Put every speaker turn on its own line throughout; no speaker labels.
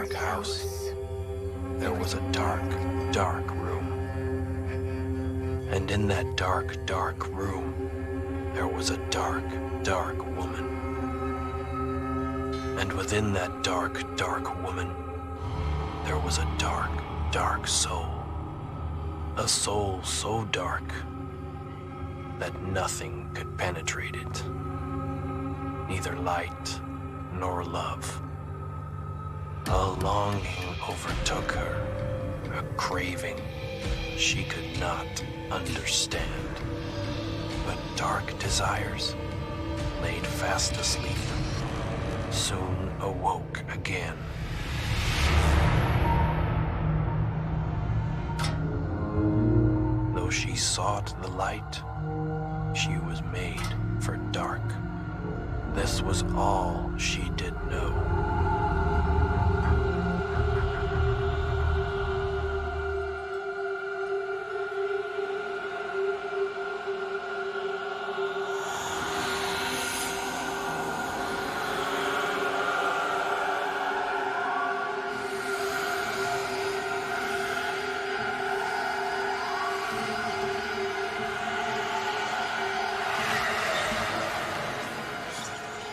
dark house, there was a dark, dark room. And in that dark, dark room, there was a dark, dark woman. And within that dark, dark woman, there was a dark, dark soul. A soul so dark that nothing could penetrate it. Neither light nor love. A longing overtook her, a craving she could not understand. But dark desires, laid fast asleep, soon awoke again. Though she sought the light, she was made for dark. This was all she did know.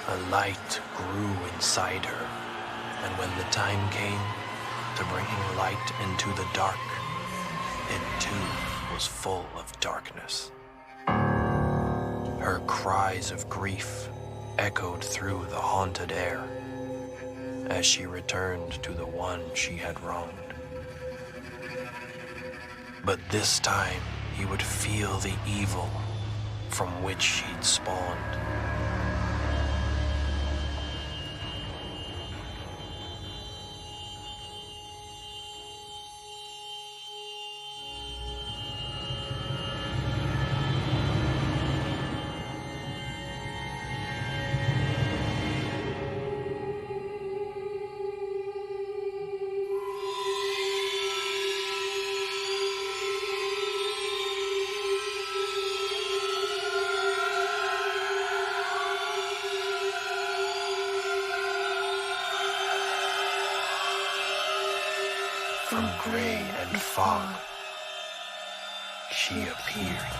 A light grew inside her, and when the time came to bringing light into the dark, it too was full of darkness. Her cries of grief echoed through the haunted air as she returned to the one she had wronged. But this time he would feel the evil from which she'd spawned. From gray and fog, she appeared.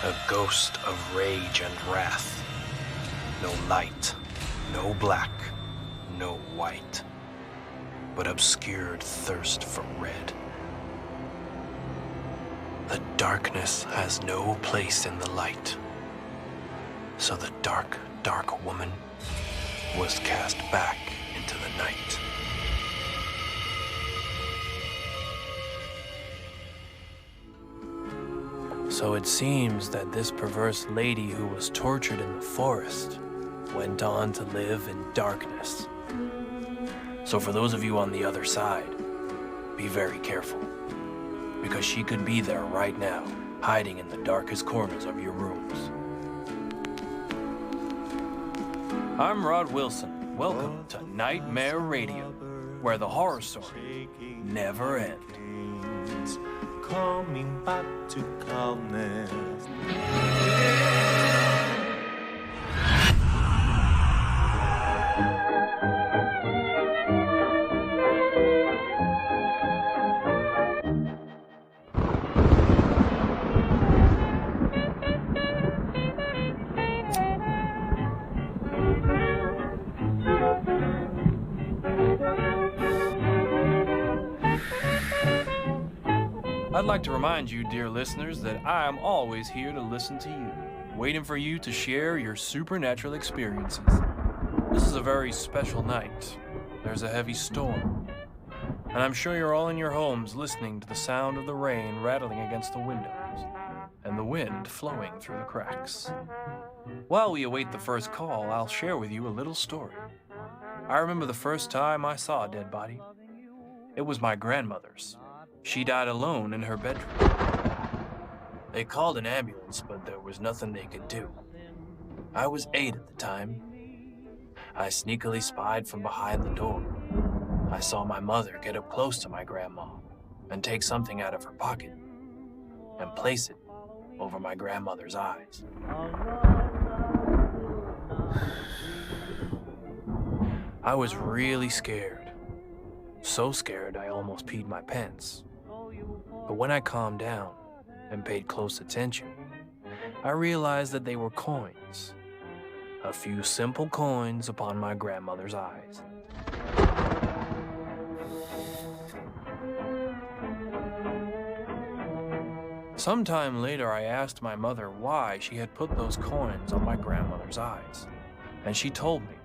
A ghost of rage and wrath. No light, no black, no white, but obscured thirst for red. The darkness has no place in the light. So the dark, dark woman was cast back into the night. So it seems that this perverse lady who was tortured in the forest went on to live in darkness. So for those of you on the other side, be very careful, because she could be there right now, hiding in the darkest corners of your rooms. I'm Rod Wilson. Welcome to Nightmare Radio, where the horror story never ends.
Coming back to calmness.
I'd like to remind you, dear listeners, that I am always here to listen to you, waiting for you to share your supernatural experiences. This is a very special night. There's a heavy storm, and I'm sure you're all in your homes listening to the sound of the rain rattling against the windows and the wind flowing through the cracks. While we await the first call, I'll share with you a little story. I remember the first time I saw a dead body. It was my grandmother's. She died alone in her bedroom. They called an ambulance, but there was nothing they could do. I was 8 at the time. I sneakily spied from behind the door. I saw my mother get up close to my grandma and take something out of her pocket and place it over my grandmother's eyes.
I was really scared. So scared I almost peed my pants. But when I calmed down and paid close attention, I realized that they were coins. A few simple coins upon my grandmother's eyes. Sometime later, I asked my mother why she had put those coins on my grandmother's eyes, and she told me.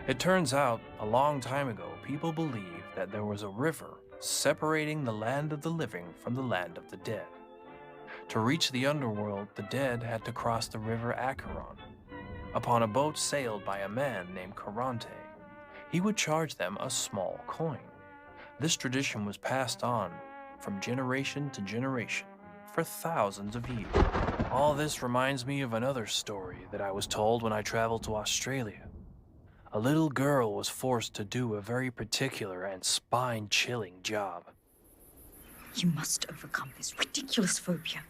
It turns out, a long time ago, people believed that there was a river separating the land of the living from the land of the dead. To reach the underworld, the dead had to cross the river Acheron. Upon a boat sailed by a man named Caronte, he would charge them a small coin. This tradition was passed on from generation to generation for thousands of years. All this reminds me of another story that I was told when I traveled to Australia. A little girl was forced to do a very particular and spine-chilling job.
You must overcome this ridiculous phobia.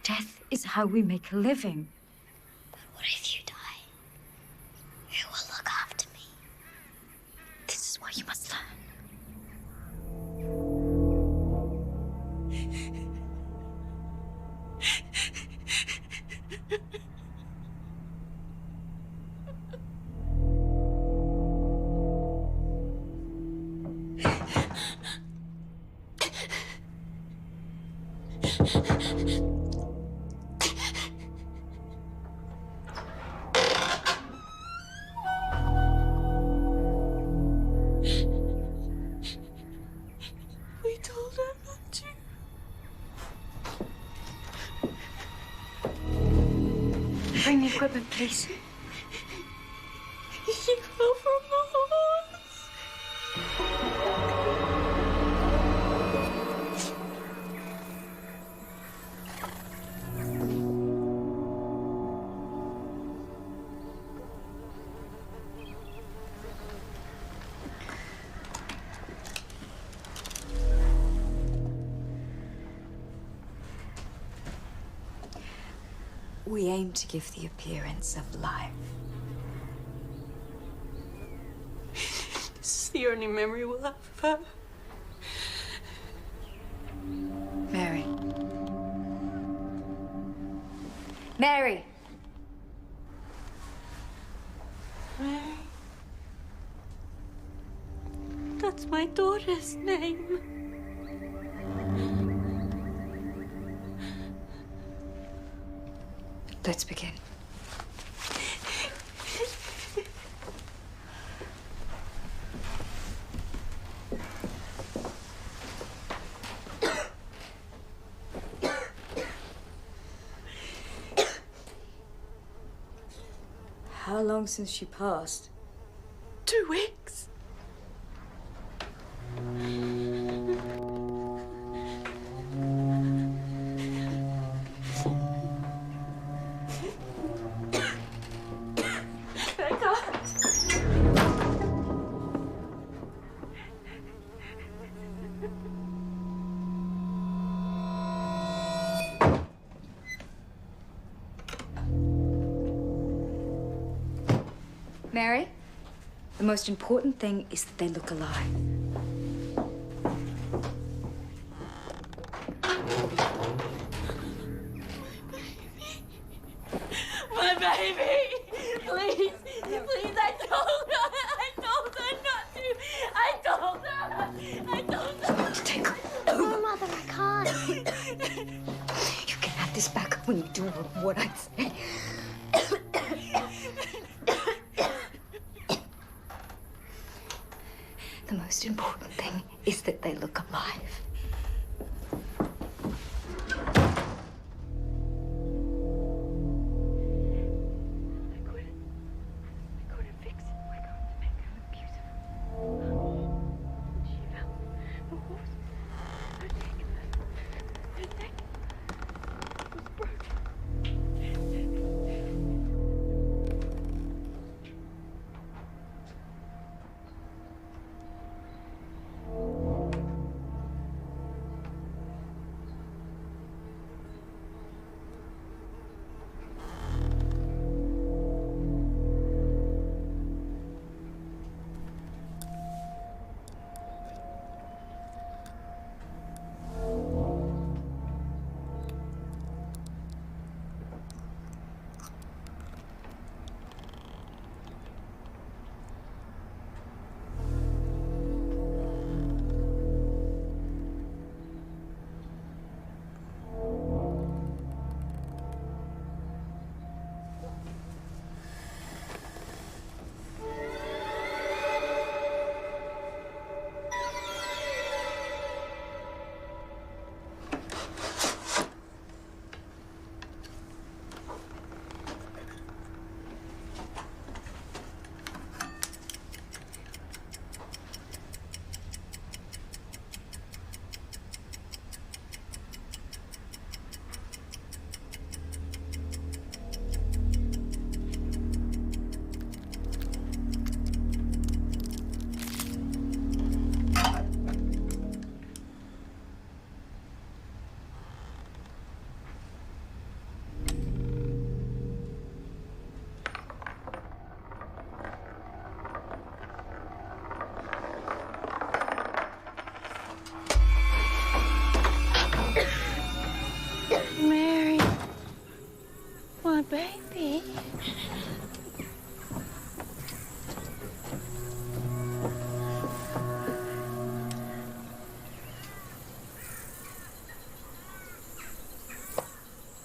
Death is how we make a living.
But what if you die? Who will look after me?
This is what you must learn.
We told her not to.
Bring the equipment, please.
He fell from the horse.
We aim to give the appearance of life.
This is the only memory we'll have of her.
Mary. Mary!
Mary. That's my daughter's name.
Let's begin. How long since she passed?
2 weeks.
Mary, the most important thing is that they look alive.
My baby! Please, please, I told her not to. I told her.
Take her.
Oh, Mother, I can't.
You can have this back when you do what I say. The most important thing is that they look alive.
I couldn't fix it. We're going to make her look beautiful. She fell. The horse. Her neck was broken.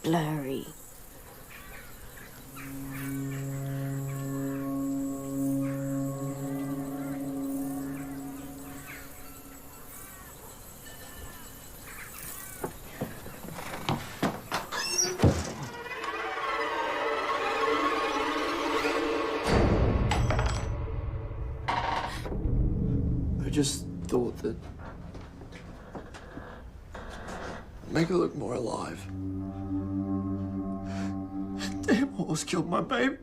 blurry.
I just thought that make her look more alive. Damn horse killed my baby.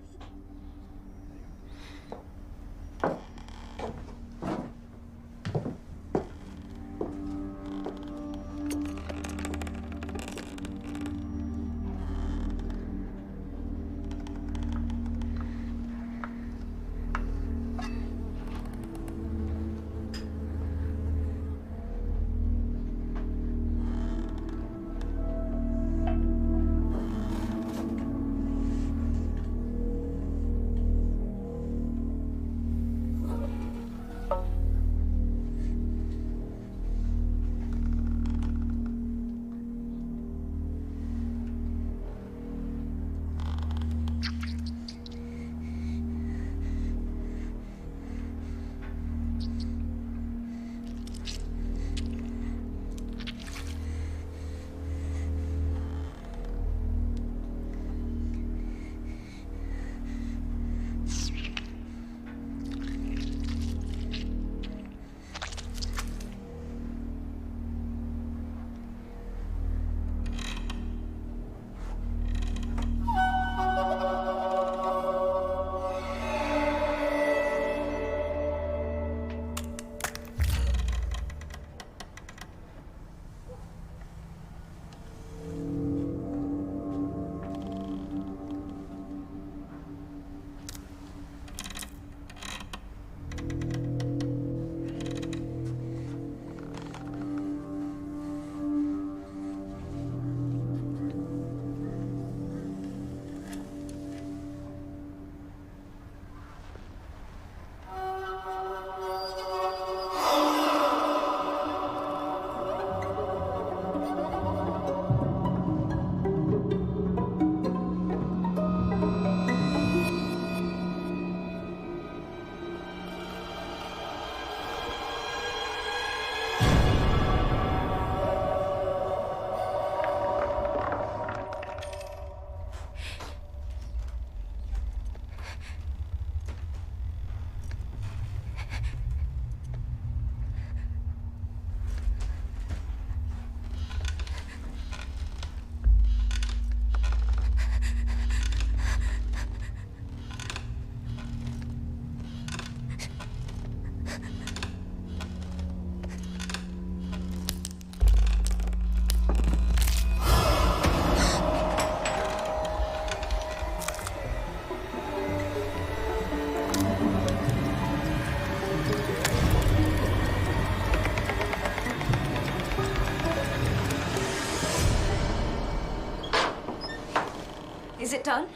Is it done?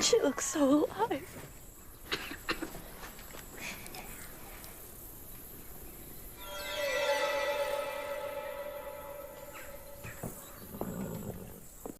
She looks so alive.